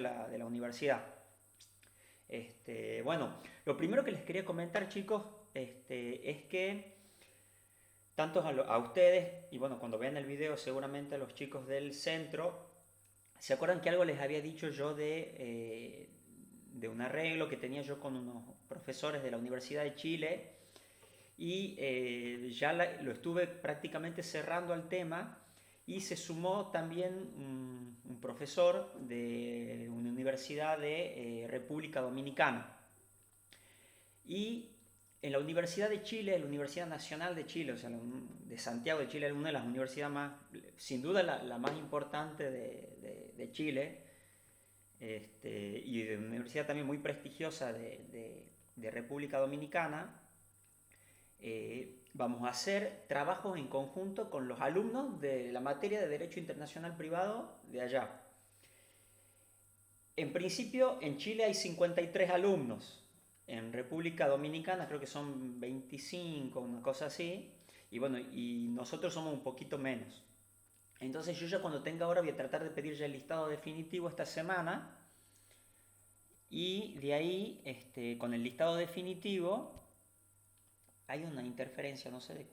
de la universidad. Bueno, lo primero que les quería comentar, chicos, es que tanto a ustedes, y bueno, cuando vean el video seguramente a los chicos del centro, ¿se acuerdan que algo les había dicho yo de un arreglo que tenía yo con unos profesores de la Universidad de Chile? Y ya lo estuve prácticamente cerrando al tema y se sumó también un profesor de una universidad de República Dominicana. Y en la Universidad de Chile, la Universidad Nacional de Chile, o sea, de Santiago de Chile, una de las universidades más, sin duda la más importante de Chile, y de una universidad también muy prestigiosa de República Dominicana. Vamos a hacer trabajos en conjunto con los alumnos de la materia de Derecho Internacional Privado de allá. En principio, en Chile hay 53 alumnos. En República Dominicana creo que son 25, una cosa así. Y bueno, y nosotros somos un poquito menos. Entonces yo ya cuando tenga hora voy a tratar de pedir ya el listado definitivo esta semana. Y de ahí, con el listado definitivo, hay una interferencia, no sé de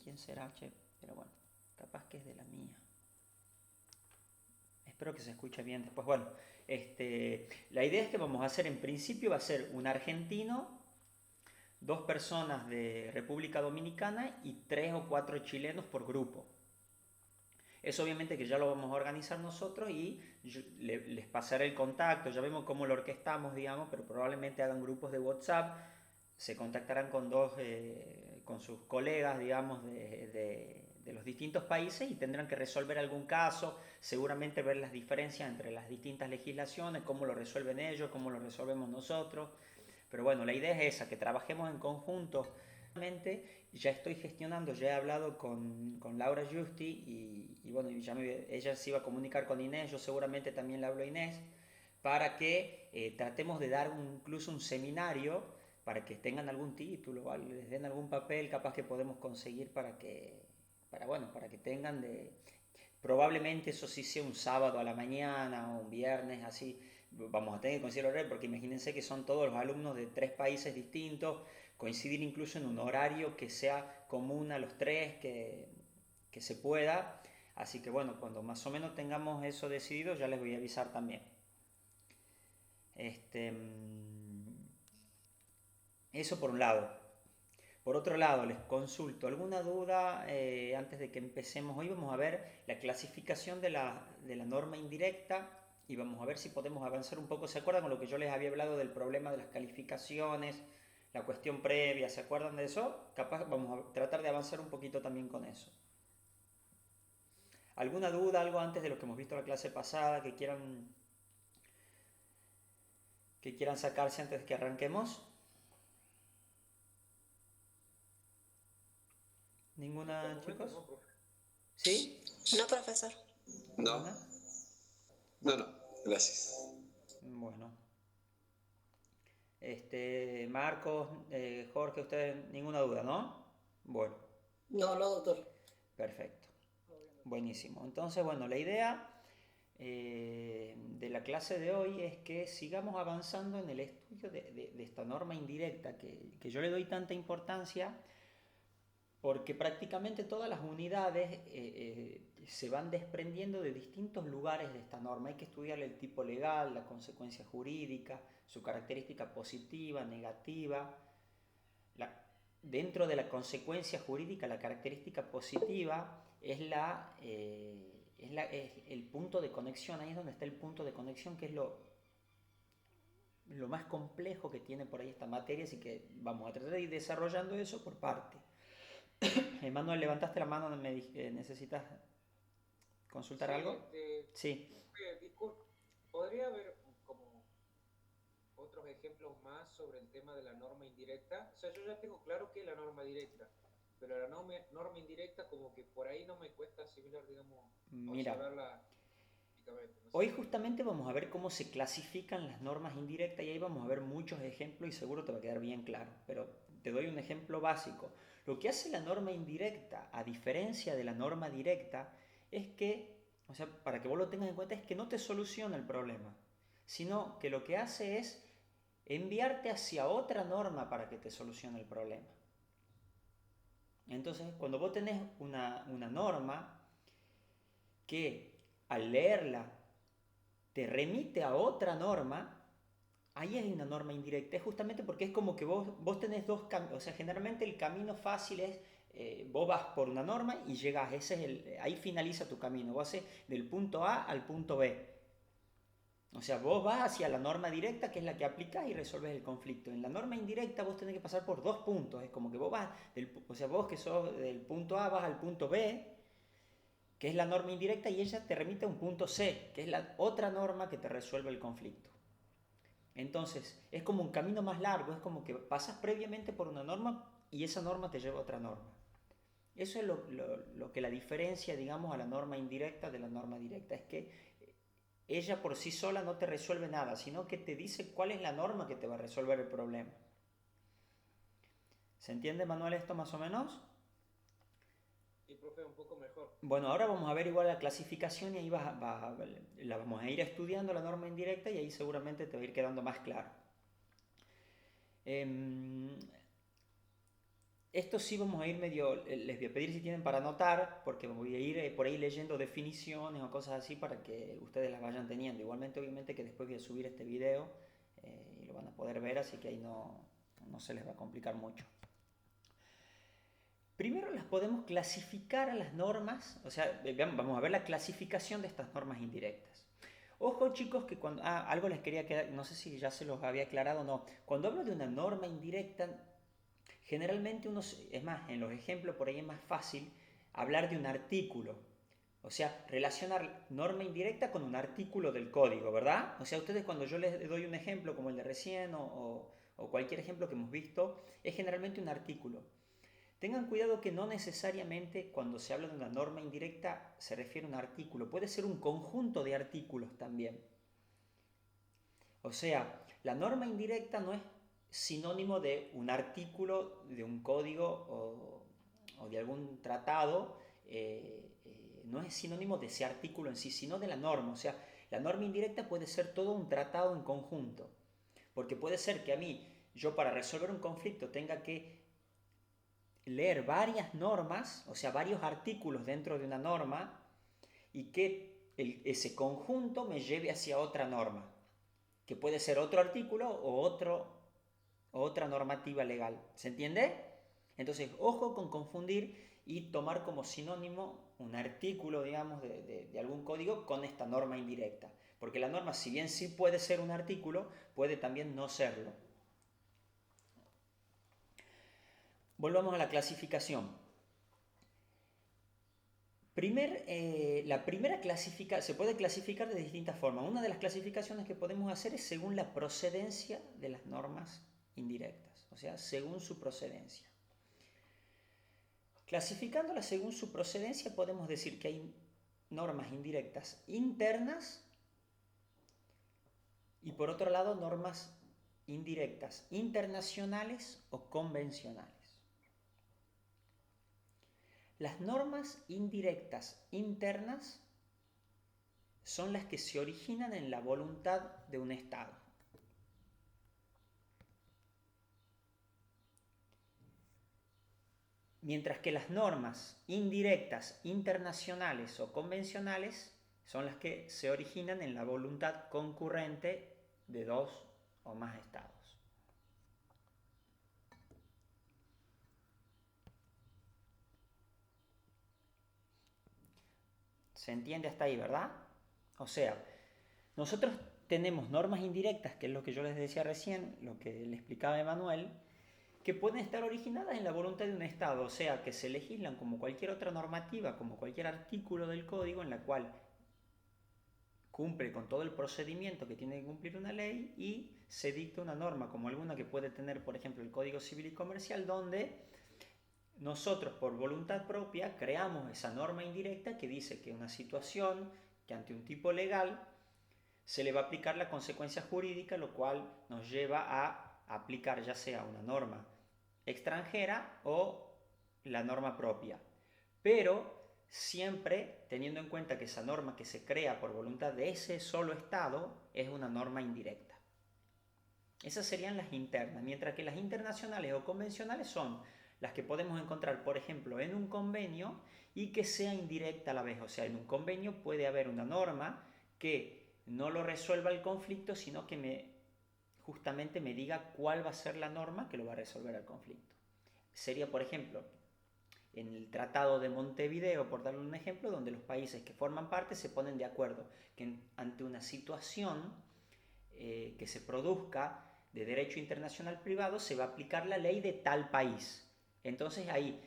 quién será, che, pero bueno, capaz que es de la mía. Espero que se escuche bien después. Bueno, la idea es que vamos a hacer, en principio va a ser un argentino, dos personas de República Dominicana y 3 o 4 chilenos por grupo. Eso obviamente que ya lo vamos a organizar nosotros y les pasaré el contacto, ya vemos cómo lo orquestamos, digamos, pero probablemente hagan grupos de WhatsApp, se contactarán con sus colegas, digamos, de los distintos países y tendrán que resolver algún caso, seguramente ver las diferencias entre las distintas legislaciones, cómo lo resuelven ellos, cómo lo resolvemos nosotros. Pero bueno, la idea es esa, que trabajemos en conjunto. Ya estoy gestionando, ya he hablado con Laura Justi y bueno, ella se iba a comunicar con Inés, yo seguramente también le hablo a Inés, para que tratemos de dar incluso un seminario para que tengan algún título, ¿vale? Les den algún papel, capaz que podemos conseguir para que tengan probablemente eso sí sea un sábado a la mañana o un viernes, así. Vamos a tener que conseguir horario porque imagínense que son todos los alumnos de 3 países distintos, coincidir incluso en un horario que sea común a los tres, que se pueda. Así que bueno, cuando más o menos tengamos eso decidido, ya les voy a avisar también. Eso por un lado. Por otro lado, les consulto, ¿alguna duda antes de que empecemos? Hoy vamos a ver la clasificación de la norma indirecta y vamos a ver si podemos avanzar un poco. ¿Se acuerdan con lo que yo les había hablado del problema de las calificaciones, la cuestión previa? ¿Se acuerdan de eso? Capaz vamos a tratar de avanzar un poquito también con eso. ¿Alguna duda, algo antes de lo que hemos visto en la clase pasada que quieran sacarse antes de que arranquemos? Hasta el ¿Ninguna, momento chicos? no, profe. ¿Sí? No, profesor. No, ¿Ninguna? no, Bueno, no, gracias. bueno. Marcos, Jorge, ustedes, ninguna duda, ¿no? Bueno, No, no, doctor. perfecto. Buenísimo. Entonces, bueno, la idea de la clase de hoy es que sigamos avanzando en el estudio de esta norma indirecta que yo le doy tanta importancia porque prácticamente todas las unidades se van desprendiendo de distintos lugares de esta norma. Hay que estudiar el tipo legal, la consecuencia jurídica, su característica positiva, negativa. La- Dentro de la consecuencia jurídica, la característica positiva es el punto de conexión. Ahí es donde está el punto de conexión, que es lo más complejo que tiene por ahí esta materia, así que vamos a tratar de ir desarrollando eso por parte. Emanuel, levantaste la mano, ¿necesitas consultar Sí, algo? Sí. disculpe, ¿podría haber como otros ejemplos más sobre el tema de la norma indirecta? O sea, yo ya tengo claro que es la norma directa, pero la norma indirecta como que por ahí no me cuesta asimilar, digamos, o Mira, saberla típicamente, no sé. hoy justamente vamos a ver cómo se clasifican las normas indirectas y ahí vamos a ver muchos ejemplos y seguro te va a quedar bien claro, pero te doy un ejemplo básico. Lo que hace la norma indirecta, a diferencia de la norma directa, es que, o sea, para que vos lo tengas en cuenta, es que no te soluciona el problema. sino que lo que hace es enviarte hacia otra norma para que te solucione el problema. Entonces, cuando vos tenés una norma que al leerla te remite a otra norma, ahí hay una norma indirecta. Es justamente porque es como que vos tenés dos caminos. O sea, generalmente el camino fácil es, vos vas por una norma y llegas, ahí finaliza tu camino. Vos haces del punto A al punto B. O sea, vos vas hacia la norma directa, que es la que aplicás y resolves el conflicto. En la norma indirecta vos tenés que pasar por dos puntos. Es como que vos vas, o sea, vos que sos del punto A vas al punto B, que es la norma indirecta, y ella te remite a un punto C, que es la otra norma que te resuelve el conflicto. Entonces, es como un camino más largo, es como que pasas previamente por una norma y esa norma te lleva a otra norma. Eso es lo que la diferencia, digamos, a la norma indirecta de la norma directa. Es que ella por sí sola no te resuelve nada, sino que te dice cuál es la norma que te va a resolver el problema. ¿Se entiende, Manuel, esto más o menos? Sí, profe, un poco mejor. Bueno, ahora vamos a ver igual la clasificación y ahí la vamos a ir estudiando la norma indirecta y ahí seguramente te va a ir quedando más claro. Esto sí vamos a ir medio, les voy a pedir si tienen para anotar, porque voy a ir por ahí leyendo definiciones o cosas así para que ustedes las vayan teniendo. Igualmente, obviamente que después voy a subir este video y lo van a poder ver, así que ahí no se les va a complicar mucho. Primero las podemos clasificar a las normas, o sea, vamos a ver la clasificación de estas normas indirectas. Ojo chicos que cuando, algo les quería quedar, no sé si ya se los había aclarado o no, cuando hablo de una norma indirecta, generalmente es más, en los ejemplos por ahí es más fácil hablar de un artículo, o sea, relacionar norma indirecta con un artículo del código, ¿verdad? O sea, ustedes cuando yo les doy un ejemplo como el de recién o cualquier ejemplo que hemos visto, es generalmente un artículo. Tengan cuidado que no necesariamente cuando se habla de una norma indirecta se refiere a un artículo, puede ser un conjunto de artículos también. O sea, la norma indirecta no es sinónimo de un artículo, de un código o de algún tratado, no es sinónimo de ese artículo en sí, sino de la norma. O sea, la norma indirecta puede ser todo un tratado en conjunto, porque puede ser que yo para resolver un conflicto tenga que leer varias normas, o sea, varios artículos dentro de una norma, y que ese conjunto me lleve hacia otra norma, que puede ser otro artículo o otra normativa legal. ¿Se entiende? Entonces, ojo con confundir y tomar como sinónimo un artículo, digamos, de algún código con esta norma indirecta. Porque la norma, si bien sí puede ser un artículo, puede también no serlo. Volvamos a la clasificación. La primera clasificación se puede clasificar de distintas formas. Una de las clasificaciones que podemos hacer es según la procedencia de las normas indirectas, o sea, según su procedencia. Clasificándolas según su procedencia podemos decir que hay normas indirectas internas y por otro lado normas indirectas internacionales o convencionales. Las normas indirectas internas son las que se originan en la voluntad de un Estado. Mientras que las normas indirectas internacionales o convencionales son las que se originan en la voluntad concurrente de dos o más Estados. ¿Se entiende hasta ahí, verdad? O sea, nosotros tenemos normas indirectas, que es lo que yo les decía recién, lo que le explicaba Emanuel, que pueden estar originadas en la voluntad de un Estado, o sea, que se legislan como cualquier otra normativa, como cualquier artículo del código en la cual cumple con todo el procedimiento que tiene que cumplir una ley y se dicta una norma como alguna que puede tener, por ejemplo, el Código Civil y Comercial, donde nosotros por voluntad propia creamos esa norma indirecta que dice que una situación que ante un tipo legal se le va a aplicar la consecuencia jurídica, lo cual nos lleva a aplicar ya sea una norma extranjera o la norma propia. Pero siempre teniendo en cuenta que esa norma que se crea por voluntad de ese solo Estado es una norma indirecta. Esas serían las internas, mientras que las internacionales o convencionales son las que podemos encontrar, por ejemplo, en un convenio y que sea indirecta a la vez. O sea, en un convenio puede haber una norma que no lo resuelva el conflicto, sino que justamente me diga cuál va a ser la norma que lo va a resolver el conflicto. Sería, por ejemplo, en el Tratado de Montevideo, por darle un ejemplo, donde los países que forman parte se ponen de acuerdo que ante una situación que se produzca de derecho internacional privado se va a aplicar la ley de tal país. Entonces ahí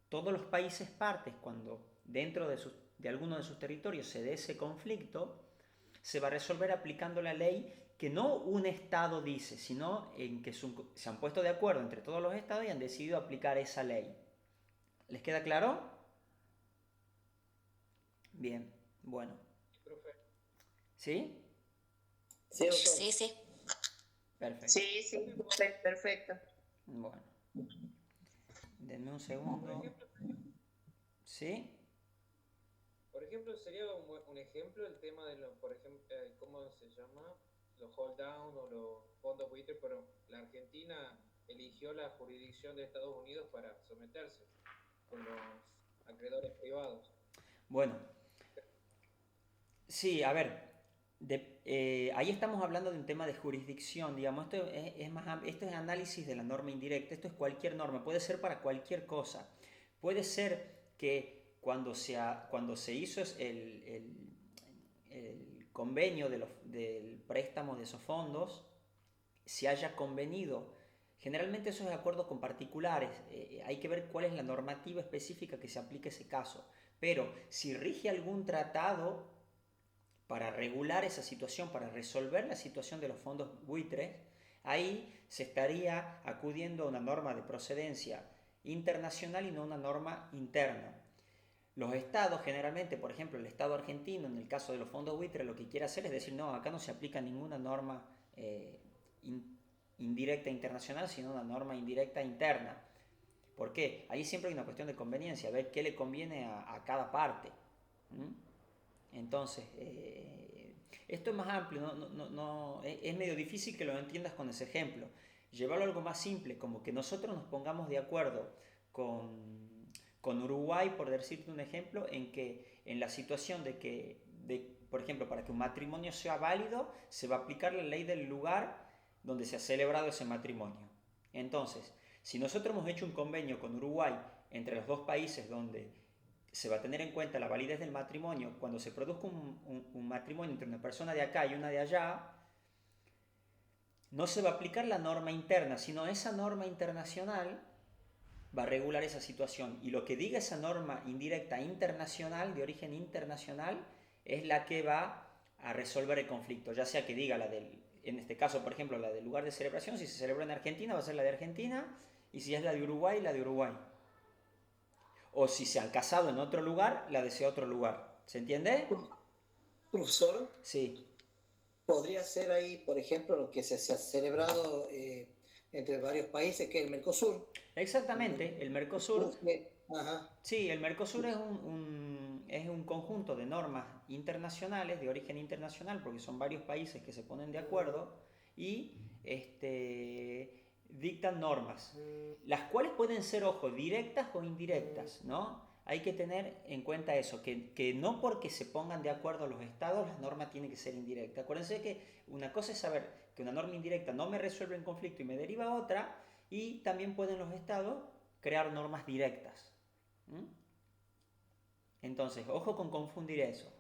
todos los países partes, cuando dentro de alguno de sus territorios se dé ese conflicto, se va a resolver aplicando la ley que no un Estado dice, sino en que se han puesto de acuerdo entre todos los Estados y han decidido aplicar esa ley. ¿Les queda claro? Bien, bueno. Profe. ¿Sí? Sí, doctor. Sí, sí. Perfecto. Sí, sí, perfecto. Bueno. Denme un Por segundo. ejemplo, ¿Sí? por ejemplo, sería un ejemplo el tema de los, por ejemplo, ¿cómo se llama? Los hold down o los fondos buitre, pero la Argentina eligió la jurisdicción de Estados Unidos para someterse con los acreedores privados. Bueno. Sí, a ver. Ahí estamos hablando de un tema de jurisdicción, digamos, esto es análisis de la norma indirecta, esto es cualquier norma, puede ser para cualquier cosa. Puede ser que cuando se hizo el convenio del préstamo de esos fondos, se haya convenido, generalmente eso es de acuerdo con particulares, hay que ver cuál es la normativa específica que se aplique a ese caso, pero si rige algún tratado para regular esa situación, para resolver la situación de los fondos buitres, ahí se estaría acudiendo a una norma de procedencia internacional y no una norma interna. Los estados generalmente, por ejemplo el Estado argentino, en el caso de los fondos buitres, lo que quiere hacer es decir, no, acá no se aplica ninguna norma indirecta internacional, sino una norma indirecta interna. ¿Por qué? Ahí siempre hay una cuestión de conveniencia, ver qué le conviene a cada parte. Entonces, esto es más amplio, es medio difícil que lo entiendas con ese ejemplo. Llevarlo a algo más simple, como que nosotros nos pongamos de acuerdo con Uruguay, por decirte un ejemplo, en la situación por ejemplo, para que un matrimonio sea válido, se va a aplicar la ley del lugar donde se ha celebrado ese matrimonio. Entonces, si nosotros hemos hecho un convenio con Uruguay entre los dos países donde se va a tener en cuenta la validez del matrimonio, cuando se produzca un matrimonio entre una persona de acá y una de allá, no se va a aplicar la norma interna, sino esa norma internacional va a regular esa situación. Y lo que diga esa norma indirecta internacional, de origen internacional, es la que va a resolver el conflicto, ya sea que diga en este caso, por ejemplo, la del lugar de celebración, si se celebra en Argentina, va a ser la de Argentina, y si es la de Uruguay, la de Uruguay. O si se han casado en otro lugar, la de ese otro lugar. ¿Se entiende? Profesor, Sí. podría ser ahí, por ejemplo, lo que se ha celebrado entre varios países, que es el Mercosur. Exactamente, el Mercosur. Ajá. Sí, el Mercosur es un conjunto de normas internacionales, de origen internacional, porque son varios países que se ponen de acuerdo y dictan normas, las cuales pueden ser, ojo, directas o indirectas, ¿no? Hay que tener en cuenta eso, que no porque se pongan de acuerdo los estados, la norma tiene que ser indirecta. Acuérdense que una cosa es saber que una norma indirecta no me resuelve un conflicto y me deriva a otra, y también pueden los estados crear normas directas. Entonces, ojo con confundir eso.